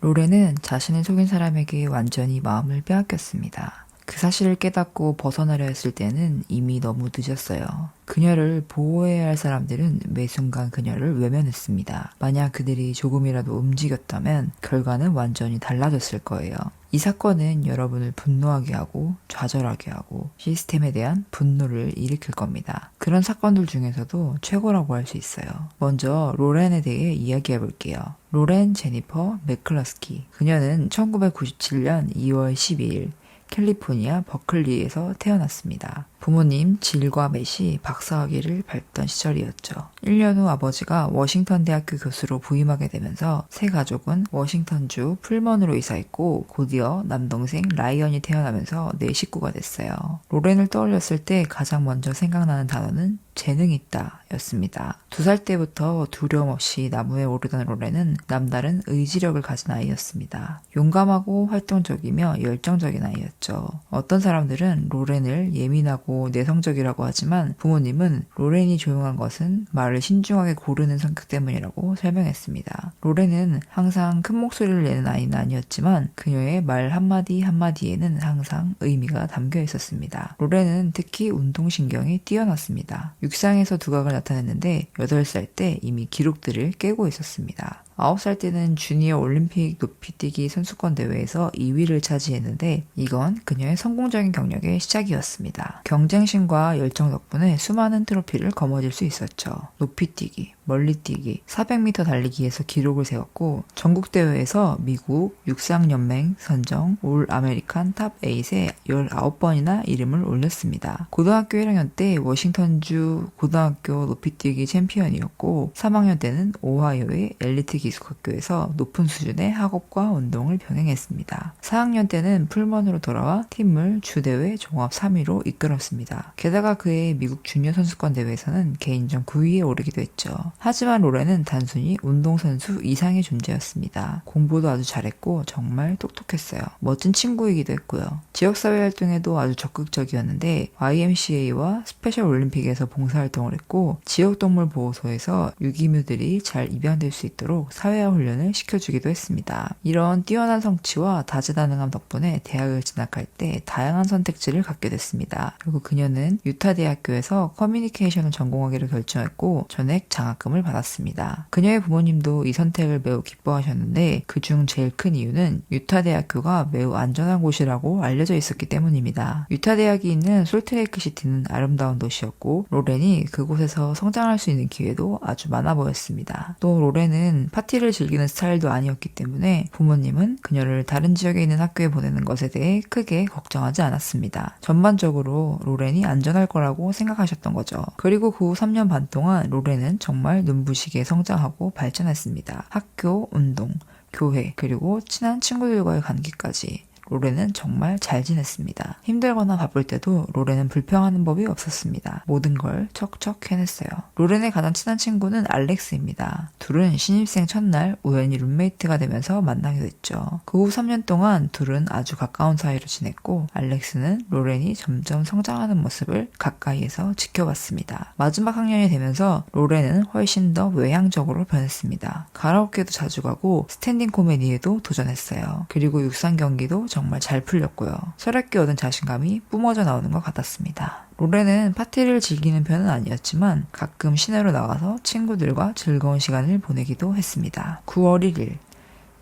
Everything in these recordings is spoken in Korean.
로렌은 자신을 속인 사람에게 완전히 마음을 빼앗겼습니다. 그 사실을 깨닫고 벗어나려 했을 때는 이미 너무 늦었어요. 그녀를 보호해야 할 사람들은 매 순간 그녀를 외면했습니다. 만약 그들이 조금이라도 움직였다면 결과는 완전히 달라졌을 거예요. 이 사건은 여러분을 분노하게 하고 좌절하게 하고 시스템에 대한 분노를 일으킬 겁니다. 그런 사건들 중에서도 최고라고 할 수 있어요. 먼저 로렌에 대해 이야기해 볼게요. 로렌 제니퍼 맥클러스키. 그녀는 1997년 2월 12일 캘리포니아 버클리에서 태어났습니다. 부모님 질과 맷이 박사학위를 밟던 시절이었죠. 1년 후 아버지가 워싱턴 대학교 교수로 부임하게 되면서 새 가족은 워싱턴주 풀먼으로 이사했고 곧이어 남동생 라이언이 태어나면서 네 식구가 됐어요. 로렌을 떠올렸을 때 가장 먼저 생각나는 단어는 재능이 있다 였습니다. 2살 때부터 두려움 없이 나무에 오르던 로렌은 남다른 의지력을 가진 아이였습니다. 용감하고 활동적이며 열정적인 아이였죠. 어떤 사람들은 로렌을 예민하고 내성적이라고 하지만 부모님은 로렌이 조용한 것은 말을 신중하게 고르는 성격 때문이라고 설명했습니다. 로렌은 항상 큰 목소리를 내는 아이는 아니었지만 그녀의 말 한마디 한마디에는 항상 의미가 담겨 있었습니다. 로렌은 특히 운동신경이 뛰어났습니다. 육상에서 두각을 나타냈는데 8살 때 이미 기록들을 깨고 있었습니다. 9살 때는 주니어 올림픽 높이뛰기 선수권 대회에서 2위를 차지했는데 이건 그녀의 성공적인 경력의 시작이었습니다. 경쟁심과 열정 덕분에 수많은 트로피를 거머쥘 수 있었죠. 높이뛰기, 멀리뛰기, 400m 달리기에서 기록을 세웠고 전국대회에서 미국 육상연맹 선정 올 아메리칸 탑 8에 19번이나 이름을 올렸습니다. 고등학교 1학년 때 워싱턴주 고등학교 높이뛰기 챔피언이었고 3학년 때는 오하이오의 엘리트 기숙학교에서 높은 수준의 학업과 운동을 병행했습니다. 4학년 때는 풀먼으로 돌아와 팀을 주대회 종합 3위로 이끌었습니다. 게다가 그의 미국 주니어 선수권 대회에서는 개인전 9위에 오르기도 했죠. 하지만 로렌은 단순히 운동선수 이상의 존재였습니다. 공부도 아주 잘했고 정말 똑똑했어요. 멋진 친구이기도 했고요. 지역사회 활동에도 아주 적극적이었는데 YMCA와 스페셜 올림픽에서 봉사활동을 했고 지역동물 보호소에서 유기묘들이 잘 입양될 수 있도록 사회화 훈련을 시켜주기도 했습니다. 이런 뛰어난 성취와 다재다능함 덕분에 대학을 진학할 때 다양한 선택지를 갖게 됐습니다. 그리고 그녀는 유타 대학교에서 커뮤니케이션을 전공하기로 결정했고 전액 장학금을 받았습니다. 그녀의 부모님도 이 선택을 매우 기뻐하셨는데 그중 제일 큰 이유는 유타 대학교가 매우 안전한 곳이라고 알려져 있었기 때문입니다. 유타 대학이 있는 솔트레이크 시티는 아름다운 도시였고 로렌이 그곳에서 성장할 수 있는 기회도 아주 많아 보였습니다. 또 로렌은 파티를 즐기는 스타일도 아니었기 때문에 부모님은 그녀를 다른 지역에 있는 학교에 보내는 것에 대해 크게 걱정하지 않았습니다. 전반적으로 로렌이 안전할 거라고 생각하셨던 거죠. 그리고 그 후 3년 반 동안 로렌은 정말 눈부시게 성장하고 발전했습니다. 학교, 운동, 교회, 그리고 친한 친구들과의 관계까지. 로렌은 정말 잘 지냈습니다. 힘들거나 바쁠 때도 로렌은 불평하는 법이 없었습니다. 모든 걸 척척 해냈어요. 로렌의 가장 친한 친구는 알렉스입니다. 둘은 신입생 첫날 우연히 룸메이트가 되면서 만나게 됐죠. 그 후 3년 동안 둘은 아주 가까운 사이로 지냈고 알렉스는 로렌이 점점 성장하는 모습을 가까이에서 지켜봤습니다. 마지막 학년이 되면서 로렌은 훨씬 더 외향적으로 변했습니다. 가라오케도 자주 가고 스탠딩 코미디에도 도전했어요. 그리고 육상 경기도 정말 잘 풀렸고요. 철학기 얻은 자신감이 뿜어져 나오는 것 같았습니다. 로렌은 파티를 즐기는 편은 아니었지만 가끔 시내로 나가서 친구들과 즐거운 시간을 보내기도 했습니다. 9월 1일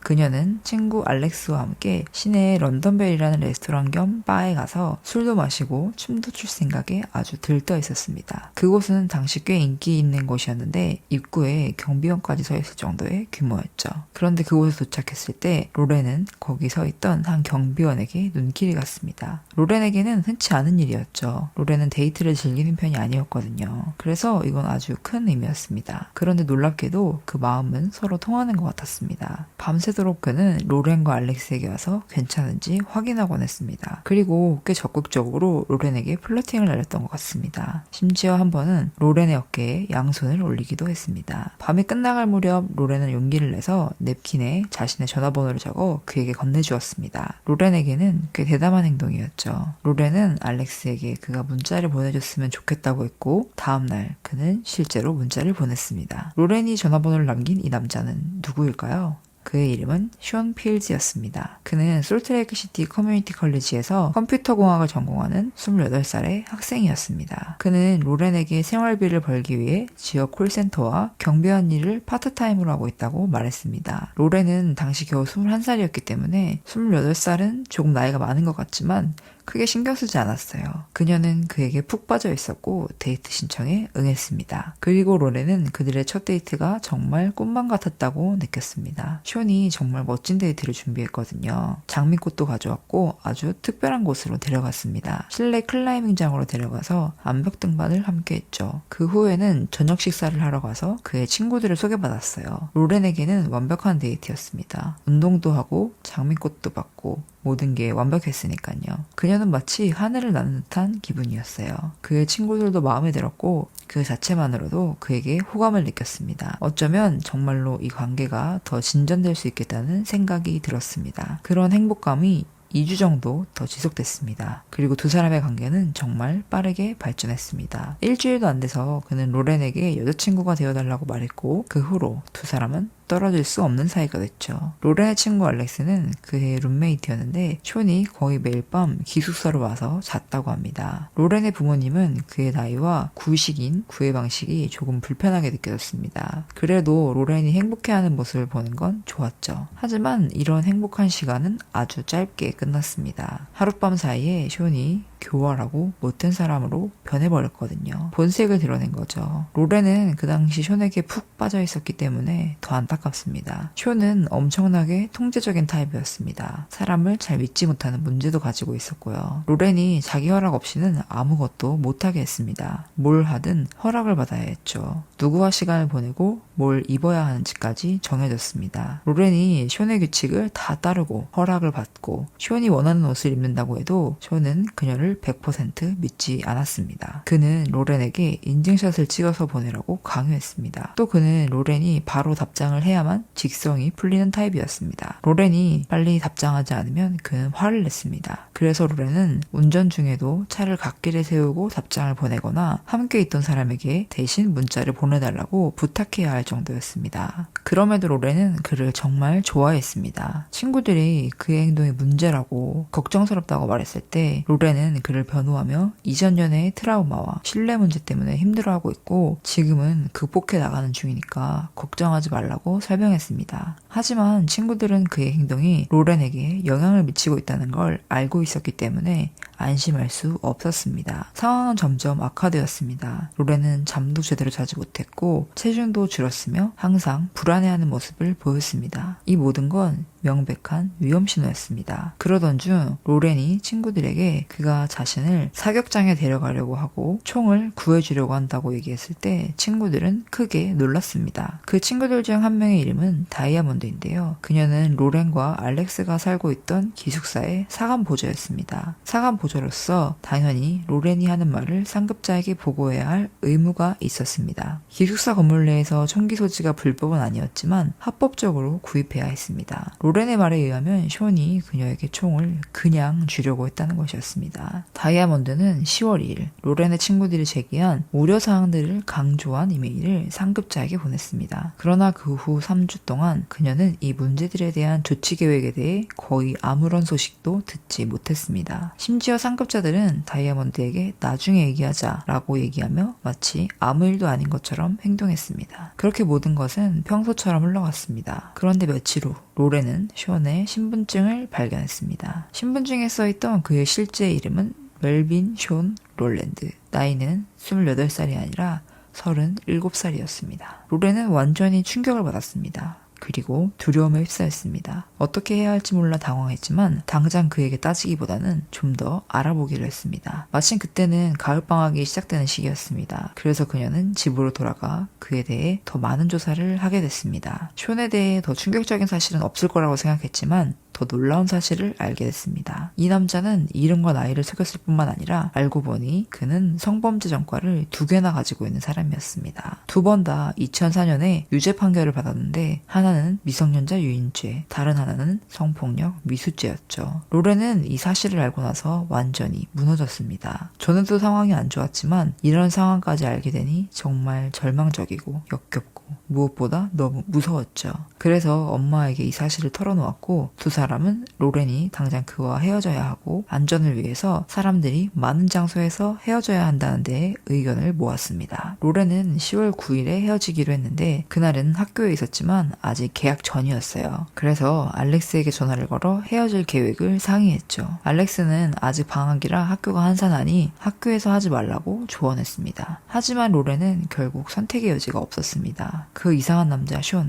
그녀는 친구 알렉스와 함께 시내의 런던벨이라는 레스토랑 겸 바에 가서 술도 마시고 춤도 출 생각에 아주 들떠 있었습니다. 그곳은 당시 꽤 인기 있는 곳이었는데 입구에 경비원까지 서 있을 정도의 규모였죠. 그런데 그곳에 도착했을 때 로렌은 거기 서 있던 한 경비원에게 눈길이 갔습니다. 로렌에게는 흔치 않은 일이었죠. 로렌은 데이트를 즐기는 편이 아니었거든요. 그래서 이건 아주 큰 의미였습니다. 그런데 놀랍게도 그 마음은 서로 통하는 것 같았습니다. 밤새도록 그는 로렌과 알렉스에게 와서 괜찮은지 확인하곤 했습니다. 그리고 꽤 적극적으로 로렌에게 플러팅을 날렸던 것 같습니다. 심지어 한 번은 로렌의 어깨에 양손을 올리기도 했습니다. 밤이 끝나갈 무렵 로렌은 용기를 내서 냅킨에 자신의 전화번호를 적어 그에게 건네주었습니다. 로렌에게는 꽤 대담한 행동이었죠. 로렌은 알렉스에게 그가 문자를 보내줬으면 좋겠다고 했고 다음날 그는 실제로 문자를 보냈습니다. 로렌이 전화번호를 남긴 이 남자는 누구일까요? 그의 이름은 숀 필즈였습니다. 그는 솔트레이크시티 커뮤니티 컬리지에서 컴퓨터공학을 전공하는 28살의 학생이었습니다. 그는 로렌에게 생활비를 벌기 위해 지역 콜센터와 경비원 일을 파트타임으로 하고 있다고 말했습니다. 로렌은 당시 겨우 21살이었기 때문에 28살은 조금 나이가 많은 것 같지만 크게 신경 쓰지 않았어요. 그녀는 그에게 푹 빠져 있었고 데이트 신청에 응했습니다. 그리고 로렌은 그들의 첫 데이트가 정말 꿈만 같았다고 느꼈습니다. 숀이 정말 멋진 데이트를 준비했거든요. 장미꽃도 가져왔고 아주 특별한 곳으로 데려갔습니다. 실내 클라이밍장으로 데려가서 암벽 등반을 함께 했죠. 그 후에는 저녁 식사를 하러 가서 그의 친구들을 소개받았어요. 로렌에게는 완벽한 데이트였습니다. 운동도 하고 장미꽃도 받고 모든 게 완벽했으니까요. 그녀는 마치 하늘을 나는 듯한 기분이었어요. 그의 친구들도 마음에 들었고 그 자체만으로도 그에게 호감을 느꼈습니다. 어쩌면 정말로 이 관계가 더 진전될 수 있겠다는 생각이 들었습니다. 그런 행복감이 2주 정도 더 지속됐습니다. 그리고 두 사람의 관계는 정말 빠르게 발전했습니다. 일주일도 안 돼서 그는 로렌에게 여자친구가 되어달라고 말했고 그 후로 두 사람은 떨어질 수 없는 사이가 됐죠. 로렌의 친구 알렉스는 그의 룸메이트였는데 숀이 거의 매일 밤 기숙사로 와서 잤다고 합니다. 로렌의 부모님은 그의 나이와 구식인 구애 방식이 조금 불편하게 느껴졌습니다. 그래도 로렌이 행복해하는 모습을 보는 건 좋았죠. 하지만 이런 행복한 시간은 아주 짧게 끝났습니다. 하룻밤 사이에 숀이 교활하고 못된 사람으로 변해버렸거든요. 본색을 드러낸 거죠. 로렌은 그 당시 숀에게 푹 빠져 있었기 때문에 더 안타깝습니다. 숀은 엄청나게 통제적인 타입이었습니다. 사람을 잘 믿지 못하는 문제도 가지고 있었고요. 로렌이 자기 허락 없이는 아무것도 못하게 했습니다. 뭘 하든 허락을 받아야 했죠. 누구와 시간을 보내고 뭘 입어야 하는지까지 정해졌습니다. 로렌이 숀의 규칙을 다 따르고 허락을 받고 숀이 원하는 옷을 입는다고 해도 숀은 그녀를 100% 믿지 않았습니다. 그는 로렌에게 인증샷을 찍어서 보내라고 강요했습니다. 또 그는 로렌이 바로 답장을 해야만 직성이 풀리는 타입이었습니다. 로렌이 빨리 답장하지 않으면 그는 화를 냈습니다. 그래서 로렌은 운전 중에도 차를 갓길에 세우고 답장을 보내거나 함께 있던 사람에게 대신 문자를 보내달라고 부탁해야 할 정도였습니다. 그럼에도 로렌은 그를 정말 좋아했습니다. 친구들이 그의 행동이 문제라고 걱정스럽다고 말했을 때 로렌은 그를 변호하며 이전 연애의 트라우마와 신뢰 문제 때문에 힘들어하고 있고 지금은 극복해 나가는 중이니까 걱정하지 말라고 설명했습니다. 하지만 친구들은 그의 행동이 로렌에게 영향을 미치고 있다는 걸 알고 있었기 때문에 안심할 수 없었습니다. 상황은 점점 악화되었습니다. 로렌은 잠도 제대로 자지 못했고 체중도 줄었으며 항상 불안해하는 모습을 보였습니다. 이 모든 건 명백한 위험 신호였습니다. 그러던 중 로렌이 친구들에게 그가 자신을 사격장에 데려가려고 하고 총을 구해주려고 한다고 얘기했을 때 친구들은 크게 놀랐습니다. 그 친구들 중 한 명의 이름은 다이아몬드인데요. 그녀는 로렌과 알렉스가 살고 있던 기숙사의 사감보조였습니다. 사감보조로서 당연히 로렌이 하는 말을 상급자에게 보고해야 할 의무가 있었습니다. 기숙사 건물 내에서 총기 소지가 불법은 아니었지만 합법적으로 구입해야 했습니다. 로렌의 말에 의하면 숀이 그녀에게 총을 그냥 주려고 했다는 것이었습니다. 다이아몬드는 10월 2일 로렌의 친구들이 제기한 우려사항들을 강조한 이메일을 상급자에게 보냈습니다. 그러나 그 후 3주 동안 그녀는 이 문제들에 대한 조치 계획에 대해 거의 아무런 소식도 듣지 못했습니다. 심지어 상급자들은 다이아몬드에게 나중에 얘기하자 라고 얘기하며 마치 아무 일도 아닌 것처럼 행동했습니다. 그렇게 모든 것은 평소처럼 흘러갔습니다. 그런데 며칠 후 로렌은 숀의 신분증을 발견했습니다. 신분증에 써있던 그의 실제 이름은 멜빈 숀 롤랜드. 나이는 28살이 아니라 37살이었습니다. 로렌은 완전히 충격을 받았습니다. 그리고 두려움에 휩싸였습니다. 어떻게 해야 할지 몰라 당황했지만 당장 그에게 따지기보다는 좀 더 알아보기로 했습니다. 마침 그때는 가을방학이 시작되는 시기였습니다. 그래서 그녀는 집으로 돌아가 그에 대해 더 많은 조사를 하게 됐습니다. 숀에 대해 더 충격적인 사실은 없을 거라고 생각했지만 더 더 놀라운 사실을 알게 됐습니다. 이 남자는 이름과 나이를 속였을 뿐만 아니라 알고 보니 그는 성범죄 전과를 2개나 가지고 있는 사람이었습니다. 2번 다 2004년에 유죄 판결을 받았는데 하나는 미성년자 유인죄, 다른 하나는 성폭력 미수죄였죠. 로렌은 이 사실을 알고 나서 완전히 무너졌습니다. 전에도 상황이 안 좋았지만 이런 상황까지 알게 되니 정말 절망적이고 역겹고 무엇보다 너무 무서웠죠. 그래서 엄마에게 이 사실을 털어놓았고 2 사람은 로렌이 당장 그와 헤어져야 하고 안전을 위해서 사람들이 많은 장소에서 헤어져야 한다는 데에 의견을 모았습니다. 로렌은 10월 9일에 헤어지기로 했는데 그날은 학교에 있었지만 아직 계약 전이었어요. 그래서 알렉스에게 전화를 걸어 헤어질 계획을 상의했죠. 알렉스는 아직 방학이라 학교가 한산하니 학교에서 하지 말라고 조언했습니다. 하지만 로렌은 결국 선택의 여지가 없었습니다. 그 이상한 남자 숀,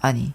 아니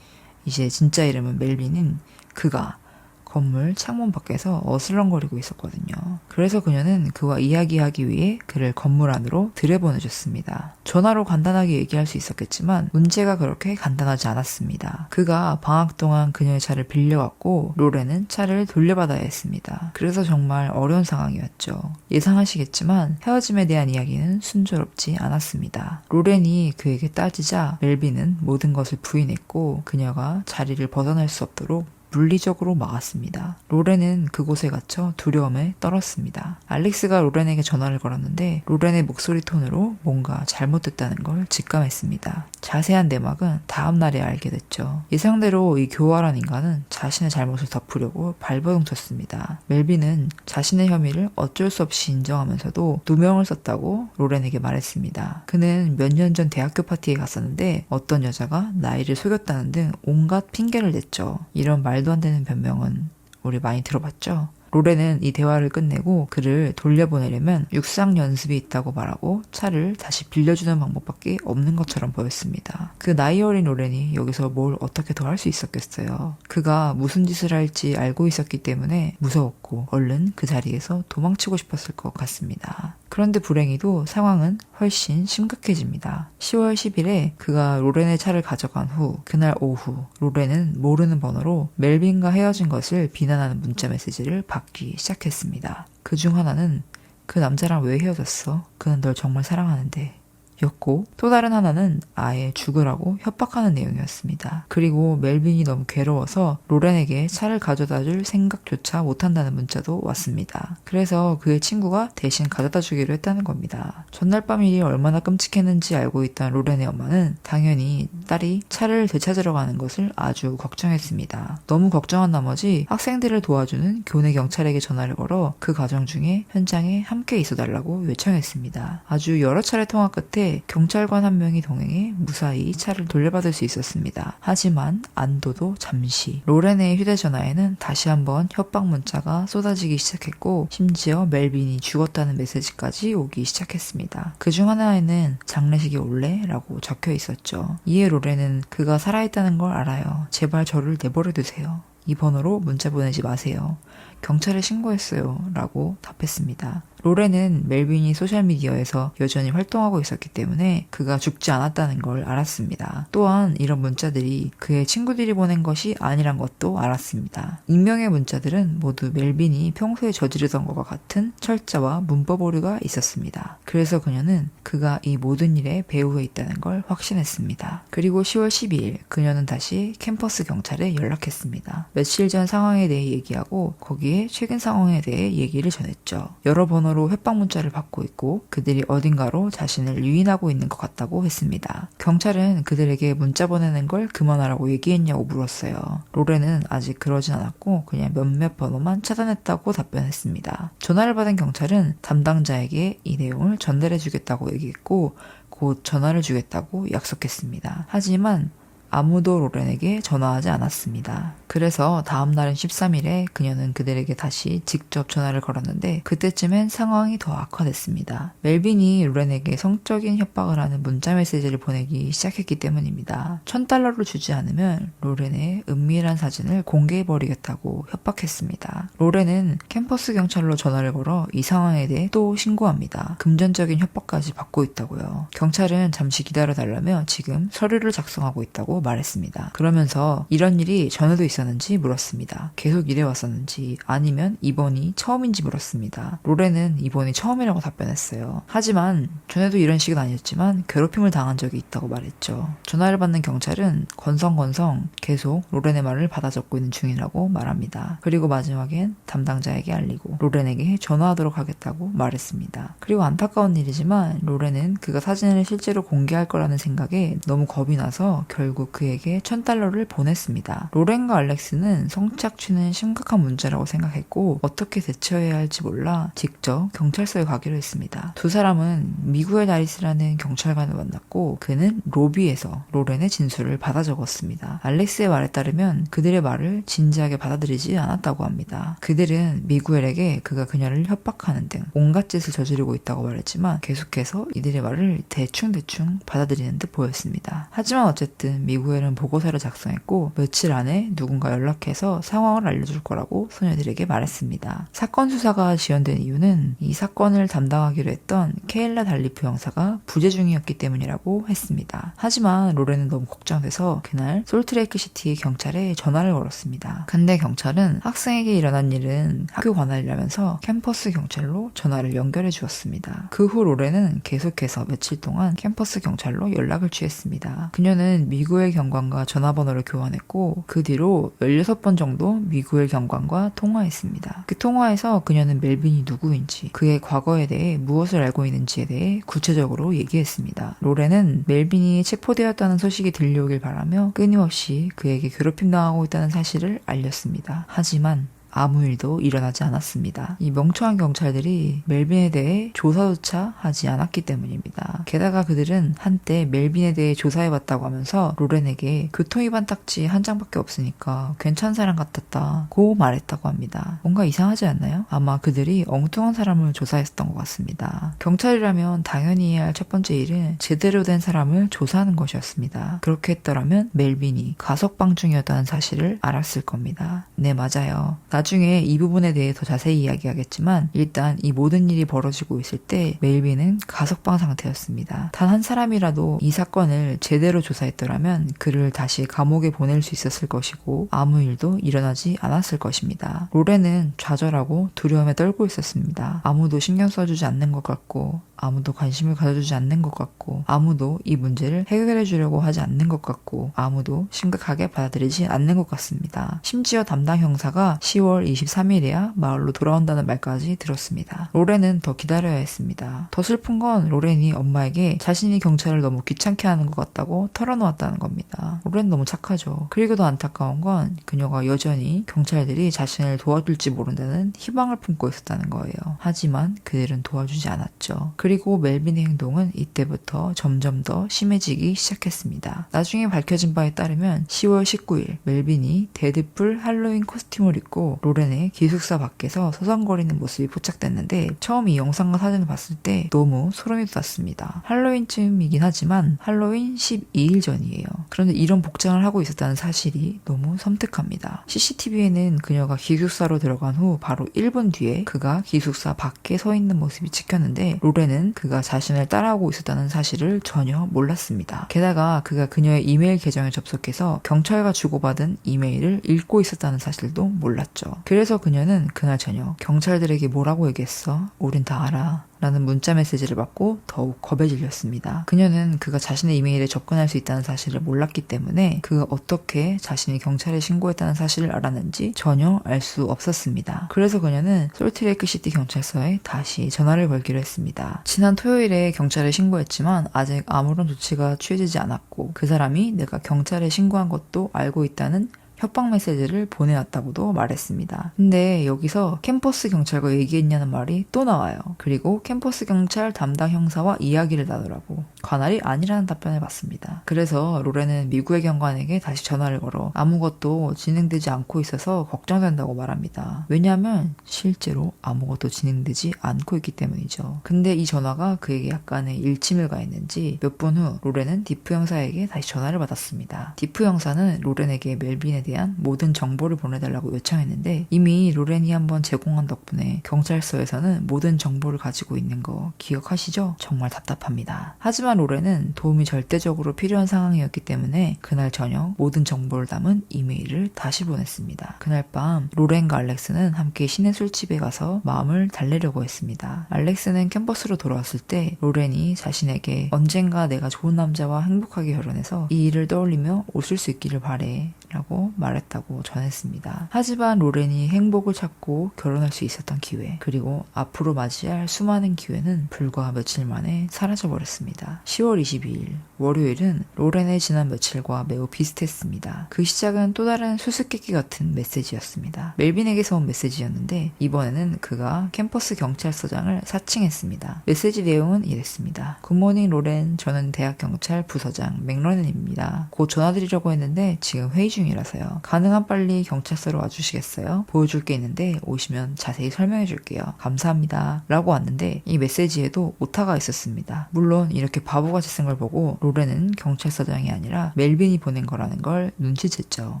이제 진짜 이름은 멜빈인 그가 건물 창문 밖에서 어슬렁거리고 있었거든요. 그래서 그녀는 그와 이야기하기 위해 그를 건물 안으로 들여보내줬습니다. 전화로 간단하게 얘기할 수 있었겠지만 문제가 그렇게 간단하지 않았습니다. 그가 방학 동안 그녀의 차를 빌려왔고 로렌은 차를 돌려받아야 했습니다. 그래서 정말 어려운 상황이었죠. 예상하시겠지만 헤어짐에 대한 이야기는 순조롭지 않았습니다. 로렌이 그에게 따지자 멜빈은 모든 것을 부인했고 그녀가 자리를 벗어날 수 없도록 물리적으로 막았습니다. 로렌은 그곳에 갇혀 두려움에 떨었습니다. 알렉스가 로렌에게 전화를 걸었는데 로렌의 목소리 톤으로 뭔가 잘못됐다는 걸 직감했습니다. 자세한 내막은 다음 날에 알게 됐죠. 예상대로 이 교활한 인간은 자신의 잘못을 덮으려고 발버둥 쳤습니다. 멜빈은 자신의 혐의를 어쩔 수 없이 인정하면서도 누명을 썼다고 로렌에게 말했습니다. 그는 몇 년 전 대학교 파티에 갔었는데 어떤 여자가 나이를 속였다는 등 온갖 핑계를 댔죠. 이런 말도 안 되는 변명은 우리 많이 들어봤죠? 로렌은 이 대화를 끝내고 그를 돌려보내려면 육상 연습이 있다고 말하고 차를 다시 빌려주는 방법밖에 없는 것처럼 보였습니다. 그 나이 어린 로렌이 여기서 뭘 어떻게 더 할 수 있었겠어요. 그가 무슨 짓을 할지 알고 있었기 때문에 무서웠고 얼른 그 자리에서 도망치고 싶었을 것 같습니다. 그런데 불행히도 상황은 훨씬 심각해집니다. 10월 10일에 그가 로렌의 차를 가져간 후 그날 오후 로렌은 모르는 번호로 멜빈과 헤어진 것을 비난하는 문자 메시지를 받기 시작했습니다. 그중 하나는 그 남자랑 왜 헤어졌어? 그는 널 정말 사랑하는데 였고 또 다른 하나는 아예 죽으라고 협박하는 내용이었습니다. 그리고 멜빈이 너무 괴로워서 로렌에게 차를 가져다 줄 생각조차 못한다는 문자도 왔습니다. 그래서 그의 친구가 대신 가져다 주기로 했다는 겁니다. 전날 밤 일이 얼마나 끔찍했는지 알고 있던 로렌의 엄마는 당연히 딸이 차를 되찾으러 가는 것을 아주 걱정했습니다. 너무 걱정한 나머지 학생들을 도와주는 교내 경찰에게 전화를 걸어 그 과정 중에 현장에 함께 있어달라고 요청했습니다. 아주 여러 차례 통화 끝에 경찰관 한 명이 동행해 무사히 차를 돌려받을 수 있었습니다. 하지만 안도도 잠시. 로렌의 휴대전화에는 다시 한번 협박 문자가 쏟아지기 시작했고 심지어 멜빈이 죽었다는 메시지까지 오기 시작했습니다. 그중 하나에는 장례식에 올래? 라고 적혀 있었죠. 이에 로렌은 그가 살아있다는 걸 알아요. 제발 저를 내버려두세요. 이 번호로 문자 보내지 마세요. 경찰에 신고했어요. 라고 답했습니다. 로렌은 멜빈이 소셜미디어에서 여전히 활동하고 있었기 때문에 그가 죽지 않았다는 걸 알았습니다. 또한 이런 문자들이 그의 친구들이 보낸 것이 아니란 것도 알았습니다. 익명의 문자들은 모두 멜빈이 평소에 저지르던 것과 같은 철자와 문법 오류가 있었습니다. 그래서 그녀는 그가 이 모든 일의 배후에 있다는 걸 확신했습니다. 그리고 10월 12일 그녀는 다시 캠퍼스 경찰에 연락했습니다. 며칠 전 상황에 대해 얘기하고 거기에 최근 상황에 대해 얘기를 전했죠. 여러 번호로 협박 문자를 받고 있고 그들이 어딘가로 자신을 유인하고 있는 것 같다고 했습니다. 경찰은 그들에게 문자 보내는 걸 그만하라고 얘기했냐고 물었어요. 로렌은 아직 그러진 않았고 그냥 몇몇 번호만 차단했다고 답변했습니다. 전화를 받은 경찰은 담당자에게 이 내용을 전달해주겠다고 얘기했고 곧 전화를 주겠다고 약속했습니다. 하지만 아무도 로렌에게 전화하지 않았습니다. 그래서 다음 날인 13일에 그녀는 그들에게 다시 직접 전화를 걸었는데 그때쯤엔 상황이 더 악화됐습니다. 멜빈이 로렌에게 성적인 협박을 하는 문자 메시지를 보내기 시작했기 때문입니다. $1,000를 주지 않으면 로렌의 은밀한 사진을 공개해버리겠다고 협박했습니다. 로렌은 캠퍼스 경찰로 전화를 걸어 이 상황에 대해 또 신고합니다. 금전적인 협박까지 받고 있다고요. 경찰은 잠시 기다려달라며 지금 서류를 작성하고 있다고 말했습니다. 그러면서 이런 일이 전에도 있었는데 있었는지 물었습니다. 계속 이래왔었는지 아니면 이번이 처음인지 물었습니다. 로렌은 이번이 처음이라고 답변했어요. 하지만 전에도 이런 식은 아니었지만 괴롭힘을 당한 적이 있다고 말했죠. 전화를 받는 경찰은 건성건성 계속 로렌의 말을 받아 적고 있는 중이라고 말합니다. 그리고 마지막엔 담당자에게 알리고 로렌에게 전화하도록 하겠다고 말했습니다. 그리고 안타까운 일이지만 로렌은 그가 사진을 실제로 공개할 거라는 생각에 너무 겁이 나서 결국 그에게 $1,000를 보냈습니다. 로렌과 알렉스는 성착취는 심각한 문제라고 생각했고 어떻게 대처해야 할지 몰라 직접 경찰서에 가기로 했습니다. 두 사람은 미구엘 다리스라는 경찰관을 만났고 그는 로비에서 로렌의 진술을 받아 적었습니다. 알렉스의 말에 따르면 그들의 말을 진지하게 받아들이지 않았다고 합니다. 그들은 미구엘에게 그가 그녀를 협박하는 등 온갖 짓을 저지르고 있다고 말했지만 계속해서 이들의 말을 대충대충 받아들이는 듯 보였습니다. 하지만 어쨌든 미구엘은 보고서를 작성했고 며칠 안에 누군가 연락해서 상황을 알려줄 거라고 소녀들에게 말했습니다. 사건 수사가 지연된 이유는 이 사건을 담당하기로 했던 케일라 달리프 형사가 부재 중이었기 때문이라고 했습니다. 하지만 로렌은 너무 걱정돼서 그날 솔트레이크 시티 경찰에 전화를 걸었습니다. 근데 경찰은 학생에게 일어난 일은 학교 관할이라면서 캠퍼스 경찰로 전화를 연결해 주었습니다. 그 후 로렌은 계속해서 며칠 동안 캠퍼스 경찰로 연락을 취했습니다. 그녀는 미구엘 경관과 전화번호를 교환했고 그 뒤로 16번 정도 미구엘 경관과 통화했습니다. 그 통화에서 그녀는 멜빈이 누구인지 그의 과거에 대해 무엇을 알고 있는지에 대해 구체적으로 얘기했습니다. 로렌은 멜빈이 체포되었다는 소식이 들려오길 바라며 끊임없이 그에게 괴롭힘 당하고 있다는 사실을 알렸습니다. 하지만 아무 일도 일어나지 않았습니다. 이 멍청한 경찰들이 멜빈에 대해 조사조차 하지 않았기 때문입니다. 게다가 그들은 한때 멜빈에 대해 조사해봤다고 하면서 로렌에게 교통위반 딱지 한 장밖에 없으니까 괜찮은 사람 같았다고 말했다고 합니다. 뭔가 이상하지 않나요? 아마 그들이 엉뚱한 사람을 조사했었던 것 같습니다. 경찰이라면 당연히 해야 할 첫 번째 일은 제대로 된 사람을 조사하는 것이었습니다. 그렇게 했더라면 멜빈이 가석방 중이었다는 사실을 알았을 겁니다. 네, 맞아요. 나중에 이 부분에 대해 더 자세히 이야기하겠지만 일단 이 모든 일이 벌어지고 있을 때 멜빈은 가석방 상태였습니다. 단 한 사람이라도 이 사건을 제대로 조사했더라면 그를 다시 감옥에 보낼 수 있었을 것이고 아무 일도 일어나지 않았을 것입니다. 로렌은 좌절하고 두려움에 떨고 있었습니다. 아무도 신경 써주지 않는 것 같고 아무도 관심을 가져주지 않는 것 같고 아무도 이 문제를 해결해 주려고 하지 않는 것 같고 아무도 심각하게 받아들이지 않는 것 같습니다. 심지어 담당 형사가 10월 23일에야 마을로 돌아온다는 말까지 들었습니다. 로렌은 더 기다려야 했습니다. 더 슬픈 건 로렌이 엄마에게 자신이 경찰을 너무 귀찮게 하는 것 같다고 털어놓았다는 겁니다. 로렌은 너무 착하죠. 그리고 더 안타까운 건 그녀가 여전히 경찰들이 자신을 도와줄지 모른다는 희망을 품고 있었다는 거예요. 하지만 그들은 도와주지 않았죠. 그리고 멜빈의 행동은 이때부터 점점 더 심해지기 시작했습니다. 나중에 밝혀진 바에 따르면 10월 19일 멜빈이 데드풀 할로윈 코스튬을 입고 로렌의 기숙사 밖에서 서성거리는 모습이 포착됐는데 처음 이 영상과 사진을 봤을 때 너무 소름이 돋았습니다. 할로윈쯤이긴 하지만 할로윈 12일 전이에요. 그런데 이런 복장을 하고 있었다는 사실이 너무 섬뜩합니다. CCTV에는 그녀가 기숙사로 들어간 후 바로 1분 뒤에 그가 기숙사 밖에 서 있는 모습이 찍혔는데 로렌은 그가 자신을 따라오고 있었다는 사실을 전혀 몰랐습니다. 게다가 그가 그녀의 이메일 계정에 접속해서 경찰과 주고받은 이메일을 읽고 있었다는 사실도 몰랐죠. 그래서 그녀는 그날 저녁 경찰들에게 뭐라고 얘기했어? 우린 다 알아. 라는 문자 메시지를 받고 더욱 겁에 질렸습니다. 그녀는 그가 자신의 이메일에 접근할 수 있다는 사실을 몰랐기 때문에 그가 어떻게 자신이 경찰에 신고했다는 사실을 알았는지 전혀 알 수 없었습니다. 그래서 그녀는 솔트레이크 시티 경찰서에 다시 전화를 걸기로 했습니다. 지난 토요일에 경찰에 신고했지만 아직 아무런 조치가 취해지지 않았고 그 사람이 내가 경찰에 신고한 것도 알고 있다는 협박 메시지를 보내왔다고도 말했습니다. 근데 여기서 캠퍼스 경찰과 얘기했냐는 말이 또 나와요. 그리고 캠퍼스 경찰 담당 형사와 이야기를 나누라고 관할이 아니라는 답변을 받습니다. 그래서 로렌은 미국의 경관에게 다시 전화를 걸어 아무것도 진행되지 않고 있어서 걱정된다고 말합니다. 왜냐하면 실제로 아무것도 진행되지 않고 있기 때문이죠. 근데 이 전화가 그에게 약간의 일침을 가했는지 몇 분 후 로렌은 디프 형사에게 다시 전화를 받았습니다. 디프 형사는 로렌에게 멜빈에 대한 모든 정보를 보내달라고 요청했는데 이미 로렌이 한번 제공한 덕분에 경찰서에서는 모든 정보를 가지고 있는 거 기억하시죠? 정말 답답합니다. 하지만 하지만 로렌은 도움이 절대적으로 필요한 상황이었기 때문에 그날 저녁 모든 정보를 담은 이메일을 다시 보냈습니다. 그날 밤 로렌과 알렉스는 함께 시내 술집에 가서 마음을 달래려고 했습니다. 알렉스는 캠퍼스로 돌아왔을 때 로렌이 자신에게 언젠가 내가 좋은 남자와 행복하게 결혼해서 이 일을 떠올리며 웃을 수 있기를 바래 라고 말했다고 전했습니다. 하지만 로렌이 행복을 찾고 결혼할 수 있었던 기회, 그리고 앞으로 맞이할 수많은 기회는 불과 며칠 만에 사라져버렸습니다. 10월 22일 월요일은 로렌의 지난 며칠과 매우 비슷했습니다. 그 시작은 또 다른 수수께끼 같은 메시지였습니다. 멜빈에게서 온 메시지였는데 이번에는 그가 캠퍼스 경찰서장을 사칭했습니다. 메시지 내용은 이랬습니다. 굿모닝 로렌, 저는 대학 경찰 부서장 맥러넨입니다. 곧 전화드리려고 했는데 지금 회의 중이라서요. 가능한 빨리 경찰서로 와주시겠어요? 보여줄 게 있는데 오시면 자세히 설명해 줄게요. 감사합니다. 라고 왔는데 이 메시지에도 오타가 있었습니다. 물론 이렇게 바보같이 쓴 걸 보고 로렌은 경찰서장이 아니라 멜빈이 보낸 거라는 걸 눈치챘죠.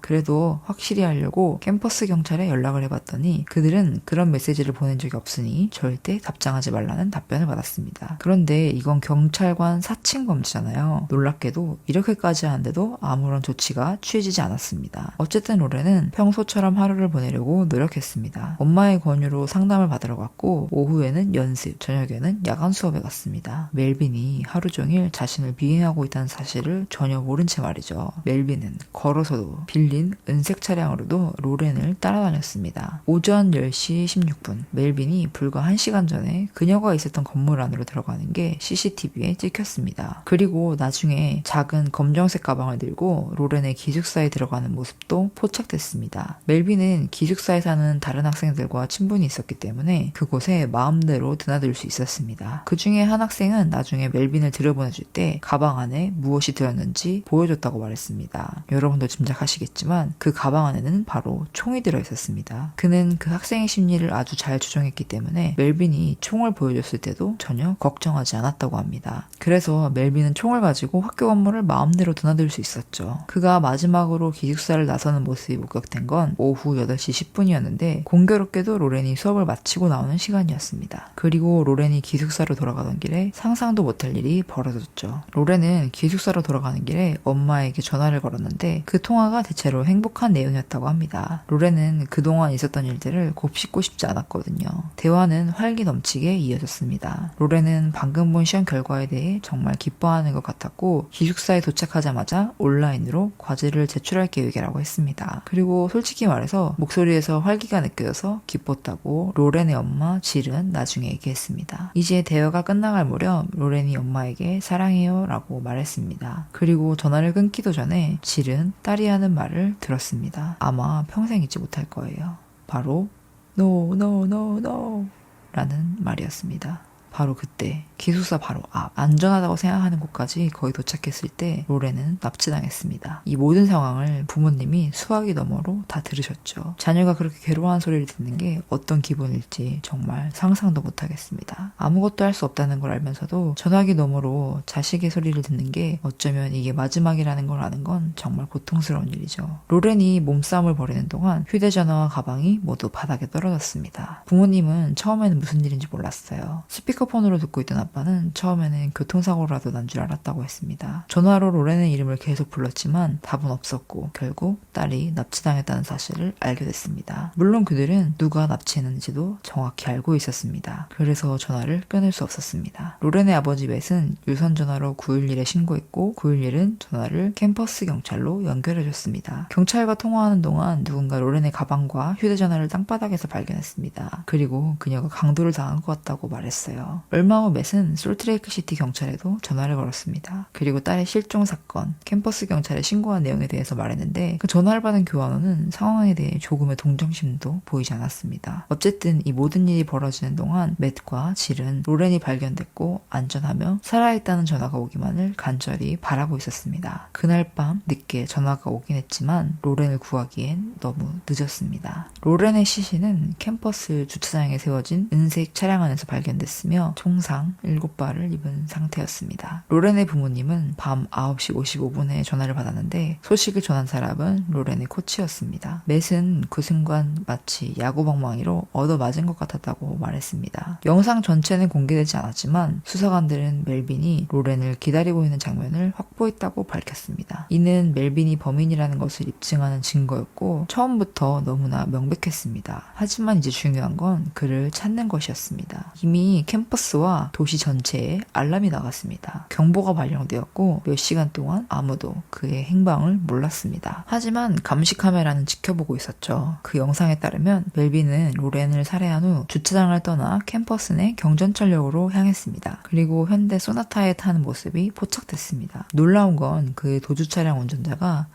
그래도 확실히 하려고 캠퍼스 경찰에 연락을 해봤더니 그들은 그런 메시지를 보낸 적이 없으니 절대 답장하지 말라는 답변을 받았습니다. 그런데 이건 경찰관 사칭 범죄잖아요. 놀랍게도 이렇게까지 하는데도 아무런 조치가 취해지지 않았습니다. 어쨌든 로렌은 평소처럼 하루를 보내려고 노력했습니다. 엄마의 권유로 상담을 받으러 갔고 오후에는 연습, 저녁에는 야간 수업에 갔습니다. 멜빈이 하루 종일 자신을 비행하고 있다는 사실을 전혀 모른 채 말이죠. 멜빈은 걸어서도 빌린 은색 차량으로도 로렌을 따라다녔습니다. 오전 10시 16분 멜빈이 불과 1시간 전에 그녀가 있었던 건물 안으로 들어가는 게 CCTV에 찍혔습니다. 그리고 나중에 작은 검정색 가방을 들고 로렌의 기숙사에 들어가는 모습도 포착됐습니다. 멜빈은 기숙사에 사는 다른 학생들과 친분이 있었기 때문에 그곳에 마음대로 드나들 수 있었습니다. 그 중에 한 학생은 나중에 멜빈을 들여보내줄 때 가방 안에 무엇이 들었는지 보여줬다고 말했습니다. 여러분도 짐작하시겠지만 그 가방 안에는 바로 총이 들어있었습니다. 그는 그 학생의 심리를 아주 잘 조정했기 때문에 멜빈이 총을 보여줬을 때도 전혀 걱정하지 않았다고 합니다. 그래서 멜빈은 총을 가지고 학교 건물을 마음대로 드나들 수 있었죠. 그가 마지막으로 기숙사를 나서는 모습이 목격된 건 오후 8시 10분이었는데 공교롭게도 로렌이 수업을 마치고 나오는 시간이었습니다. 그리고 로렌이 기숙사로 돌아가던 길에 상상도 못할 일이 벌어졌죠. 로렌은 기숙사로 돌아가는 길에 엄마에게 전화를 걸었는데 그 통화가 대체로 행복한 내용이었다고 합니다. 로렌은 그동안 있었던 일들을 곱씹고 싶지 않았거든요. 대화는 활기 넘치게 이어졌습니다. 로렌은 방금 본 시험 결과에 대해 정말 기뻐하는 것 같았고 기숙사에 도착하자마자 온라인으로 과제를 제출할 계획이라고 했습니다. 그리고 솔직히 말해서 목소리에서 활기가 느껴져서 기뻤다고 로렌의 엄마 질은 나중에 얘기했습니다. 이제 대화가 끝나갈 무렵 로렌이 엄마에게 사랑해요 라고 말했습니다. 그리고 전화를 끊기도 전에 질은 딸이 하는 말을 들었습니다. 아마 평생 잊지 못할 거예요. 바로 No, no, no, no 라는 말이었습니다. 바로 그때 기숙사 바로 앞 안전하다고 생각하는 곳까지 거의 도착했을 때 로렌은 납치당했습니다. 이 모든 상황을 부모님이 수화기 너머로 다 들으셨죠. 자녀가 그렇게 괴로워하는 소리를 듣는 게 어떤 기분일지 정말 상상도 못하겠습니다. 아무것도 할 수 없다는 걸 알면서도 전화기 너머로 자식의 소리를 듣는 게 어쩌면 이게 마지막이라는 걸 아는 건 정말 고통스러운 일이죠. 로렌이 몸싸움을 벌이는 동안 휴대전화와 가방이 모두 바닥에 떨어졌습니다. 부모님은 처음에는 무슨 일인지 몰랐어요. 스피커폰으로 듣고 있던 아빠는 처음에는 교통사고라도 난 줄 알았다고 했습니다. 전화로 로렌의 이름을 계속 불렀지만 답은 없었고 결국 딸이 납치당했다는 사실을 알게 됐습니다. 물론 그들은 누가 납치했는지도 정확히 알고 있었습니다. 그래서 전화를 끊을 수 없었습니다. 로렌의 아버지 맷은 유선전화로 911에 신고했고 911은 전화를 캠퍼스 경찰로 연결해줬습니다. 경찰과 통화하는 동안 누군가 로렌의 가방과 휴대전화를 땅바닥에서 발견했습니다. 그리고 그녀가 강도를 당한 것 같다고 말했어요. 얼마 후 맷은 솔트레이크시티 경찰에도 전화를 걸었습니다. 그리고 딸의 실종 사건, 캠퍼스 경찰에 신고한 내용에 대해서 말했는데 그 전화를 받은 교환원은 상황에 대해 조금의 동정심도 보이지 않았습니다. 어쨌든 이 모든 일이 벌어지는 동안 맷과 질은 로렌이 발견됐고 안전하며 살아있다는 전화가 오기만을 간절히 바라고 있었습니다. 그날 밤 늦게 전화가 오긴 했지만 로렌을 구하기엔 너무 늦었습니다. 로렌의 시신은 캠퍼스 주차장에 세워진 은색 차량 안에서 발견됐으며 총상 7발을 입은 상태였습니다. 로렌의 부모님은 밤 9시 55분에 전화를 받았는데 소식을 전한 사람은 로렌의 코치였습니다. 맷은 그 순간 마치 야구 방망이로 얻어맞은 것 같았다고 말했습니다. 영상 전체는 공개되지 않았지만 수사관들은 멜빈이 로렌을 기다리고 있는 장면을 확보했다고 밝혔습니다. 이는 멜빈이 범인이라는 것을 입증하는 증거였고 처음부터 너무나 명백했습니다. 하지만 이제 중요한 건 그를 찾는 것이었습니다. 이미 캠퍼스와 도시 전체에 알람이 나갔습니다. 경보가 발령되었고 몇 시간 동안 아무도 그의 행방을 몰랐습니다. 하지만 감시 카메라는 지켜보고 있었죠. 그 영상에 따르면 멜빈은 로렌을 살해한 후 주차장을 떠나 캠퍼스 내 경전철역으로 향했습니다. 그리고 현대 소나타에 타는 모습이 포착됐습니다. 놀라운 건 그 도주 차량 운전자가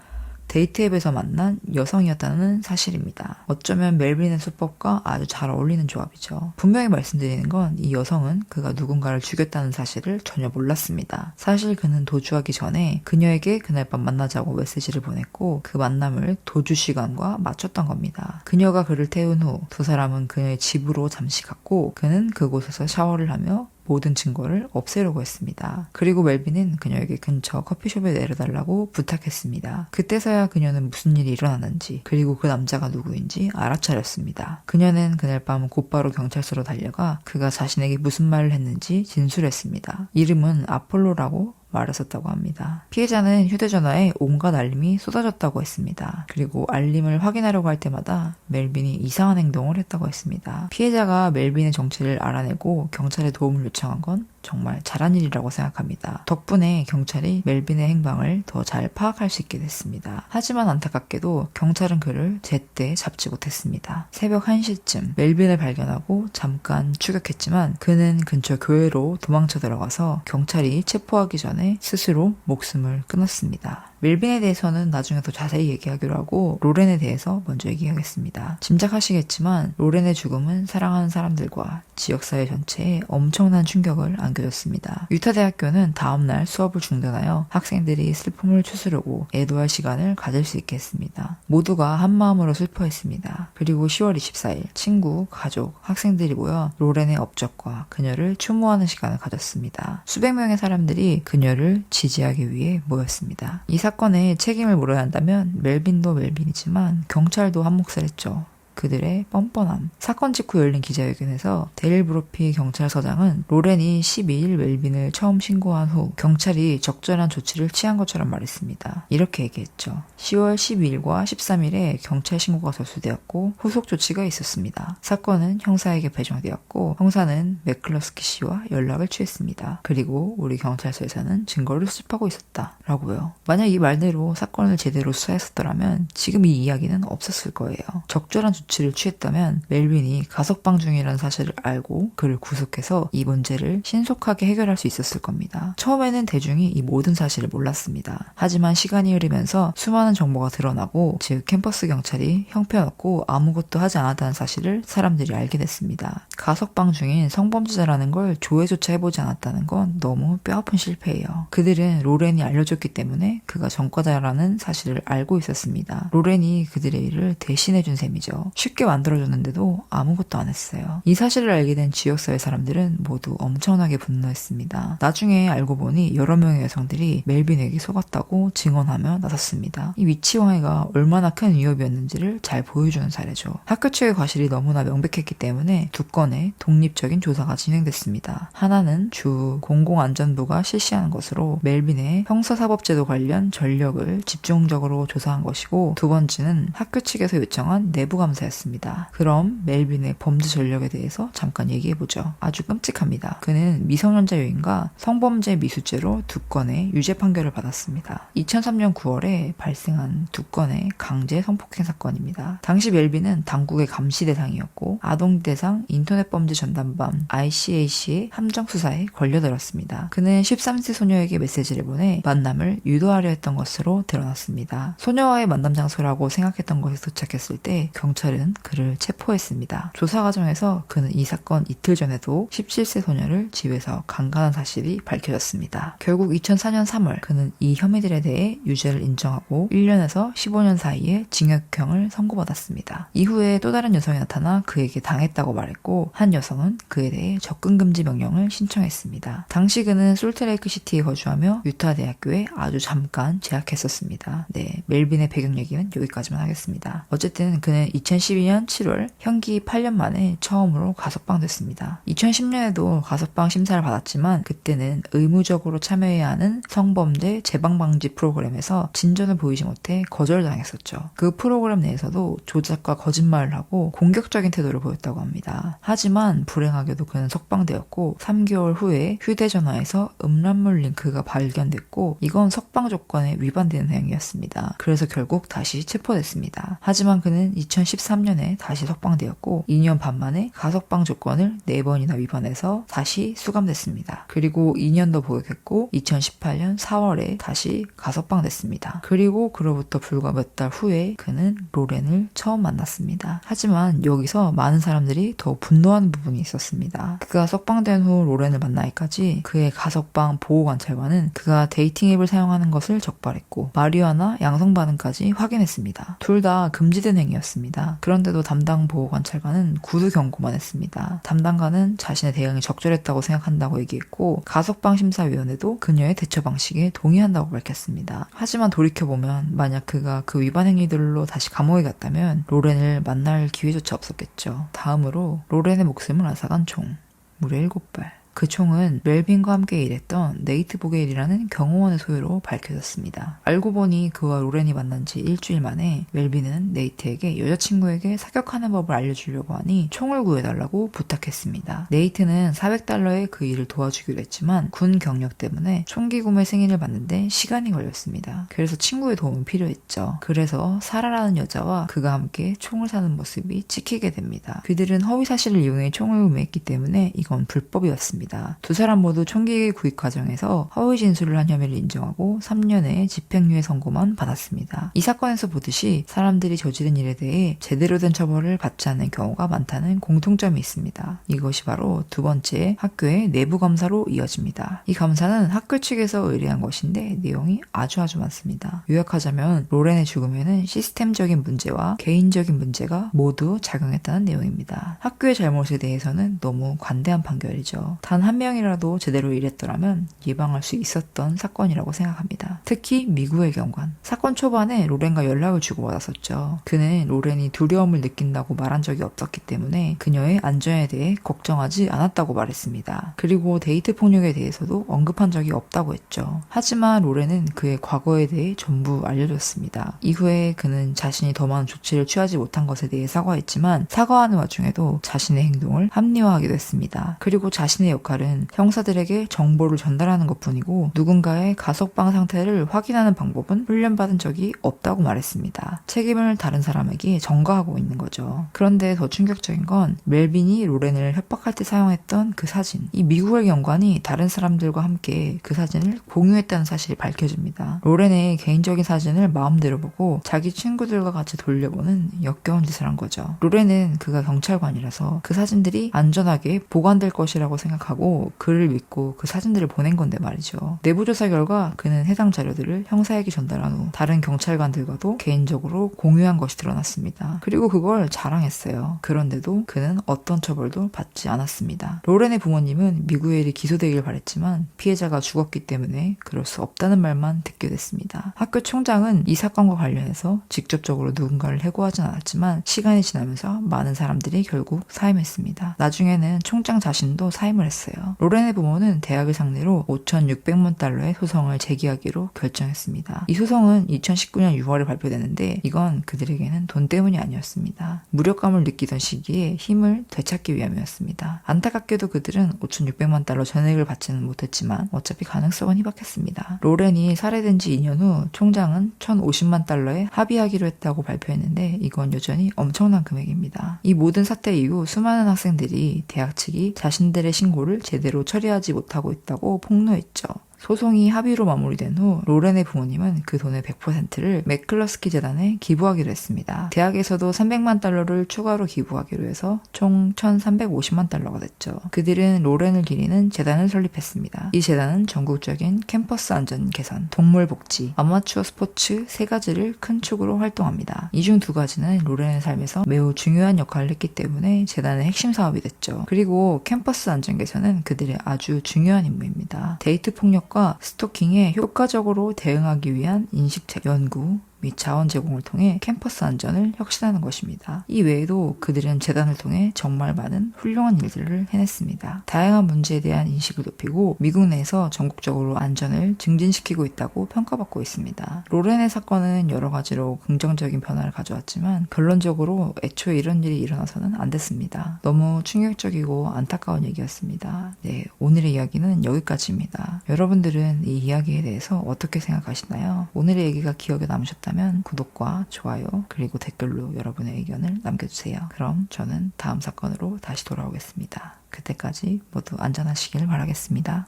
데이트 앱에서 만난 여성이었다는 사실입니다. 어쩌면 멜빈의 수법과 아주 잘 어울리는 조합이죠. 분명히 말씀드리는 건 이 여성은 그가 누군가를 죽였다는 사실을 전혀 몰랐습니다. 사실 그는 도주하기 전에 그녀에게 그날 밤 만나자고 메시지를 보냈고 그 만남을 도주 시간과 맞췄던 겁니다. 그녀가 그를 태운 후 두 사람은 그녀의 집으로 잠시 갔고 그는 그곳에서 샤워를 하며 모든 증거를 없애려고 했습니다. 그리고 멜빈은 그녀에게 근처 커피숍에 내려달라고 부탁했습니다. 그때서야 그녀는 무슨 일이 일어났는지 그리고 그 남자가 누구인지 알아차렸습니다. 그녀는 그날 밤 곧바로 경찰서로 달려가 그가 자신에게 무슨 말을 했는지 진술했습니다. 이름은 아폴로라고 말했었다고 합니다. 피해자는 휴대전화에 온갖 알림이 쏟아졌다고 했습니다. 그리고 알림을 확인하려고 할 때마다 멜빈이 이상한 행동을 했다고 했습니다. 피해자가 멜빈의 정체를 알아내고 경찰에 도움을 요청한 건 정말 잘한 일이라고 생각합니다. 덕분에 경찰이 멜빈의 행방을 더 잘 파악할 수 있게 됐습니다. 하지만 안타깝게도 경찰은 그를 제때 잡지 못했습니다. 새벽 1시쯤 멜빈을 발견하고 잠깐 추격했지만 그는 근처 교회로 도망쳐 들어가서 경찰이 체포하기 전에 스스로 목숨을 끊었습니다. 멜빈에 대해서는 나중에 더 자세히 얘기하기로 하고 로렌에 대해서 먼저 얘기하겠습니다. 짐작하시겠지만 로렌의 죽음은 사랑하는 사람들과 지역사회 전체에 엄청난 충격을 안겨줬습니다. 유타 대학교는 다음날 수업을 중단하여 학생들이 슬픔을 추스르고 애도할 시간을 가질 수 있게 했습니다. 모두가 한마음으로 슬퍼했습니다. 그리고 10월 24일 친구, 가족, 학생들이 모여 로렌의 업적과 그녀를 추모하는 시간을 가졌습니다. 수백 명의 사람들이 그녀를 지지하기 위해 모였습니다. 이 사건에 책임을 물어야 한다면 멜빈도 멜빈이지만 경찰도 한 몫을 했죠. 그들의 뻔뻔함. 사건 직후 열린 기자회견에서 데릴 브로피 경찰서장은 로렌이 12일 멜빈을 처음 신고한 후 경찰이 적절한 조치를 취한 것처럼 말했습니다. 이렇게 얘기했죠. 10월 12일과 13일에 경찰 신고가 접수되었고 후속 조치가 있었습니다. 사건은 형사에게 배정되었고 형사는 맥클러스키 씨와 연락을 취했습니다. 그리고 우리 경찰서에서는 증거를 수집하고 있었다. 라고요. 만약 이 말대로 사건을 제대로 수사했었더라면 지금 이 이야기는 없었을 거예요. 적절한 조치를 취했다면 멜빈이 가석방 중이라는 사실을 알고 그를 구속해서 이 문제를 신속하게 해결할 수 있었을 겁니다. 처음에는 대중이 이 모든 사실을 몰랐습니다. 하지만 시간이 흐르면서 수많은 정보가 드러나고 즉 캠퍼스 경찰이 형편없고 아무것도 하지 않았다는 사실을 사람들이 알게 됐습니다. 가석방 중인 성범죄자라는 걸 조회조차 해보지 않았다는 건 너무 뼈아픈 실패예요. 그들은 로렌이 알려줬기 때문에 그가 전과자라는 사실을 알고 있었습니다. 로렌이 그들의 일을 대신해준 셈이죠. 쉽게 만들어줬는데도 아무것도 안 했어요. 이 사실을 알게 된 지역사회 사람들은 모두 엄청나게 분노했습니다. 나중에 알고 보니 여러 명의 여성들이 멜빈에게 속았다고 증언하며 나섰습니다. 이 위치와해가 얼마나 큰 위협이었는지를 잘 보여주는 사례죠. 학교 측의 과실이 너무나 명백했기 때문에 두 건의 독립적인 조사가 진행됐습니다. 하나는 주 공공안전부가 실시하는 것으로 멜빈의 형사사법제도 관련 전력을 집중적으로 조사한 것이고 두 번째는 학교 측에서 요청한 내부 감사였습니다. 그럼 멜빈의 범죄 전력에 대해서 잠깐 얘기해보죠. 아주 끔찍합니다. 그는 미성년자 유인과 성범죄 미수죄로 두 건의 유죄 판결을 받았습니다. 2003년 9월에 발생한 두 건의 강제 성폭행 사건입니다. 당시 멜빈은 당국의 감시 대상이었고 아동 대상 인터넷 범죄 전담반 ICAC의 함정 수사에 걸려들었습니다. 그는 13세 소녀에게 메시지를 보내 만남을 유도하려 했던 것으로 드러났습니다. 소녀와의 만남 장소라고 생각했던 곳에 도착했을 때 경찰은 경찰은 그를 체포했습니다. 조사 과정에서 그는 이 사건 이틀 전에도 17세 소녀를 집에서 강간한 사실이 밝혀졌습니다. 결국 2004년 3월 그는 이 혐의들에 대해 유죄를 인정하고 1년에서 15년 사이에 징역형을 선고받았습니다. 이후에 또 다른 여성이 나타나 그에게 당했다고 말했고 한 여성은 그에 대해 접근 금지 명령을 신청했습니다. 당시 그는 솔트레이크 시티에 거주하며 유타 대학교에 아주 잠깐 재학했었습니다. 네, 멜빈의 배경 얘기는 여기까지만 하겠습니다. 어쨌든 그는 2012년 7월 형기 8년 만에 처음으로 가석방됐습니다. 2010년에도 가석방 심사를 받았지만 그때는 의무적으로 참여해야 하는 성범죄 재방방지 프로그램에서 진전을 보이지 못해 거절당했었죠. 그 프로그램 내에서도 조작과 거짓말을 하고 공격적인 태도를 보였다고 합니다. 하지만 불행하게도 그는 석방되었고 3개월 후에 휴대전화에서 음란물 링크가 발견됐고 이건 석방 조건에 위반되는 행위였습니다. 그래서 결국 다시 체포됐습니다. 하지만 그는 2013년에 다시 석방되었고 2년 반 만에 가석방 조건을 4번이나 위반해서 다시 수감됐습니다. 그리고 2년 더 복역했고 2018년 4월에 다시 가석방됐습니다. 그리고 그로부터 불과 몇 달 후에 그는 로렌을 처음 만났습니다. 하지만 여기서 많은 사람들이 더 분노하는 부분이 있었습니다. 그가 석방된 후 로렌을 만나기까지 그의 가석방 보호관찰관은 그가 데이팅 앱을 사용하는 것을 적발했고 마리화나 양성 반응까지 확인했습니다. 둘 다 금지된 행위였습니다. 그런데도 담당 보호관찰관은 구두 경고만 했습니다. 담당관은 자신의 대응이 적절했다고 생각한다고 얘기했고 가석방 심사위원회도 그녀의 대처 방식에 동의한다고 밝혔습니다. 하지만 돌이켜보면 만약 그가 그 위반 행위들로 다시 감옥에 갔다면 로렌을 만날 기회조차 없었겠죠. 다음으로 로렌의 목숨을 앗아간 총 무려 7발. 그 총은 멜빈과 함께 일했던 네이트 보게일이라는 경호원의 소유로 밝혀졌습니다. 알고 보니 그와 로렌이 만난 지 일주일 만에 멜빈은 네이트에게 여자친구에게 사격하는 법을 알려주려고 하니 총을 구해달라고 부탁했습니다. 네이트는 $400에 그 일을 도와주기로 했지만 군 경력 때문에 총기 구매 승인을 받는데 시간이 걸렸습니다. 그래서 친구의 도움이 필요했죠. 그래서 사라라는 여자와 그가 함께 총을 사는 모습이 찍히게 됩니다. 그들은 허위 사실을 이용해 총을 구매했기 때문에 이건 불법이었습니다. 두 사람 모두 총기 구입 과정에서 허위 진술을 한 혐의를 인정하고 3년의 집행유예 선고만 받았습니다. 이 사건에서 보듯이 사람들이 저지른 일에 대해 제대로 된 처벌을 받지 않는 경우가 많다는 공통점이 있습니다. 이것이 바로 두 번째 학교의 내부 감사로 이어집니다. 이 감사는 학교 측에서 의뢰한 것인데 내용이 아주 많습니다. 요약하자면 로렌의 죽음에는 시스템적인 문제와 개인적인 문제가 모두 작용했다는 내용입니다. 학교의 잘못에 대해서는 너무 관대한 판결이죠. 단 한 명이라도 제대로 일했더라면 예방할 수 있었던 사건이라고 생각합니다. 특히 미국의 경관. 사건 초반에 로렌과 연락을 주고받았었죠. 그는 로렌이 두려움을 느낀다고 말한 적이 없었기 때문에 그녀의 안전에 대해 걱정하지 않았다고 말했습니다. 그리고 데이트 폭력에 대해서도 언급한 적이 없다고 했죠. 하지만 로렌은 그의 과거에 대해 전부 알려줬습니다. 이후에 그는 자신이 더 많은 조치를 취하지 못한 것에 대해 사과했지만 사과하는 와중에도 자신의 행동을 합리화하기도 했습니다. 그리고 자신의 역할은 형사들에게 정보를 전달하는 것뿐이고 누군가의 가석방 상태를 확인하는 방법은 훈련받은 적이 없다고 말했습니다. 책임을 다른 사람에게 전가하고 있는 거죠. 그런데 더 충격적인 건 멜빈이 로렌을 협박할 때 사용했던 그 사진. 이 미국의 경관이 다른 사람들과 함께 그 사진을 공유했다는 사실이 밝혀집니다. 로렌의 개인적인 사진을 마음대로 보고 자기 친구들과 같이 돌려보는 역겨운 짓을 한 거죠. 로렌은 그가 경찰관이라서 그 사진들이 안전하게 보관될 것이라고 생각하고 그를 믿고 그 사진들을 보낸 건데 말이죠. 내부조사 결과 그는 해당 자료들을 형사에게 전달한 후 다른 경찰관들과도 개인적으로 공유한 것이 드러났습니다. 그리고 그걸 자랑했어요. 그런데도 그는 어떤 처벌도 받지 않았습니다. 로렌의 부모님은 미국의 일이 기소되길 바랬지만 피해자가 죽었기 때문에 그럴 수 없다는 말만 듣게 됐습니다. 학교 총장은 이 사건과 관련해서 직접적으로 누군가를 해고하진 않았지만 시간이 지나면서 많은 사람들이 결국 사임했습니다. 나중에는 총장 자신도 사임을 했어요. 로렌의 부모는 대학을 상대로 $5,600만 소송을 제기하기로 결정했습니다. 이 소송은 2019년 6월에 발표됐는데 이건 그들에게는 돈 때문이 아니었습니다. 무력감을 느끼던 시기에 힘을 되찾기 위함이었습니다. 안타깝게도 그들은 $5,600만 전액을 받지는 못했지만 어차피 가능성은 희박했습니다. 로렌이 살해된 지 2년 후 총장은 $1,050만 합의하기로 했다고 발표했는데 이건 여전히 엄청난 금액입니다. 이 모든 사태 이후 수많은 학생들이 대학 측이 자신들의 신고를 제대로 처리하지 못하고 있다고 폭로했죠. 소송이 합의로 마무리된 후 로렌의 부모님은 그 돈의 100%를 맥클러스키 재단에 기부하기로 했습니다. 대학에서도 300만 달러를 추가로 기부하기로 해서 총 1,350만 달러가 됐죠. 그들은 로렌을 기리는 재단을 설립했습니다. 이 재단은 전국적인 캠퍼스 안전 개선, 동물 복지, 아마추어 스포츠 세 가지를 큰 축으로 활동합니다. 이 중 두 가지는 로렌의 삶에서 매우 중요한 역할을 했기 때문에 재단의 핵심 사업이 됐죠. 그리고 캠퍼스 안전 개선은 그들의 아주 중요한 임무입니다. 데이트 폭력과 스토킹에 효과적으로 대응하기 위한 인식책 연구 및 자원 제공을 통해 캠퍼스 안전을 혁신하는 것입니다. 이 외에도 그들은 재단을 통해 정말 많은 훌륭한 일들을 해냈습니다. 다양한 문제에 대한 인식을 높이고 미국 내에서 전국적으로 안전을 증진시키고 있다고 평가받고 있습니다. 로렌의 사건은 여러 가지로 긍정적인 변화를 가져왔지만 결론적으로 애초에 이런 일이 일어나서는 안 됐습니다. 너무 충격적이고 안타까운 얘기였습니다. 네, 오늘의 이야기는 여기까지입니다. 여러분들은 이 이야기에 대해서 어떻게 생각하시나요? 오늘의 얘기가 기억에 남으셨다면 구독과 좋아요 그리고 댓글로 여러분의 의견을 남겨주세요. 그럼 저는 다음 사건으로 다시 돌아오겠습니다. 그때까지 모두 안전하시길 바라겠습니다.